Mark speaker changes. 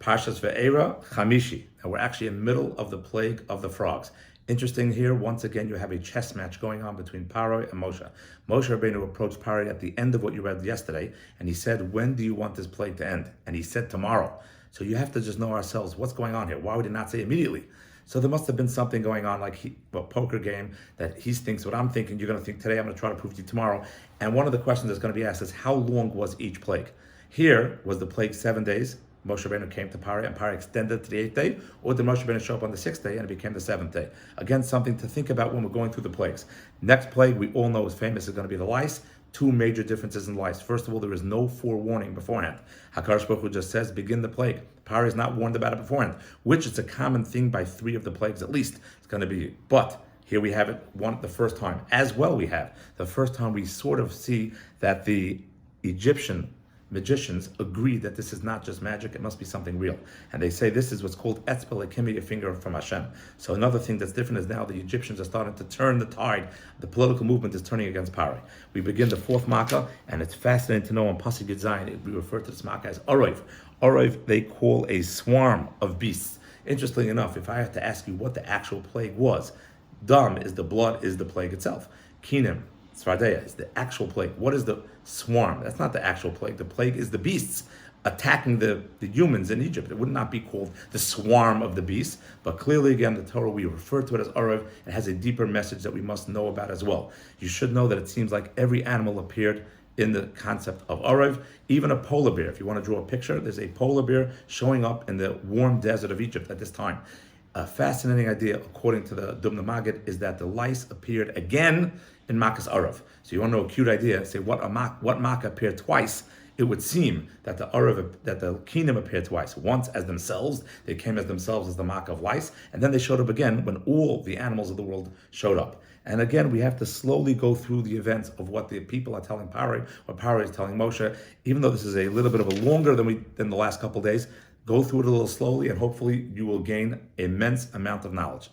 Speaker 1: Parshas Ve'era, Chamishi. And we're actually in the middle of the plague of the frogs. Interesting here, once again, you have a chess match going on between Paroi and Moshe. Moshe Rabbeinu approached Paroi at the end of what you read yesterday, and he said, when do you want this plague to end? And he said, tomorrow. So you have to just know ourselves, what's going on here? Why would he not say immediately? So there must have been something going on, like a poker game, that he thinks what I'm thinking, you're going to think today, I'm going to try to prove to you tomorrow. And one of the questions that's going to be asked is, how long was each plague? Here was the plague 7 days. Moshe Rabbeinu came to Paroi, and Paroi extended to the 8th day, or did Moshe Rabbeinu show up on the 6th day and it became the 7th day? Again, something to think about when we're going through the plagues. Next plague, we all know is famous, is going to be the lice. Two major differences in lice. First of all, there is no forewarning beforehand. HaKadosh Baruch Hu just says, begin the plague. Paroi is not warned about it beforehand, which is a common thing by 3 of the plagues at least. It's going to be, but here we have it the first time. As well we have, the first time we sort of see that the Egyptian magicians agree that this is not just magic, it must be something real. And they say this is what's called etzbel ekimi, a finger from Hashem. So another thing that's different is now the Egyptians are starting to turn the tide. The political movement is turning against Paroi. We begin the 4th Makkah, and it's fascinating to know on Pasuk Yud Zayin, we refer to this Makkah as Orov. Orov they call a swarm of beasts. Interestingly enough, if I have to ask you what the actual plague was, Dam is the blood, is the plague itself. Kinim, Svardeya is the actual plague. What is the swarm? That's not the actual plague. The plague is the beasts attacking the humans in Egypt. It would not be called the swarm of the beasts, but clearly, again, the Torah, we refer to it as Orov. It has a deeper message that we must know about as well. You should know that it seems like every animal appeared in the concept of Orov, even a polar bear. If you want to draw a picture, there's a polar bear showing up in the warm desert of Egypt at this time. A fascinating idea, according to the Hubner Maggid, is that the lice appeared again in Makkah's Orov. So you want to know a cute idea? Say what Makkah appeared twice. It would seem that the Kinim appeared twice. Once as themselves, they came as themselves as the Makkah of lice, and then they showed up again when all the animals of the world showed up. And again, we have to slowly go through the events of what the people are telling Paroi, what Paroi is telling Moshe. Even though this is a little bit of a longer than the last couple of days, go through it a little slowly, and hopefully you will gain immense amount of knowledge.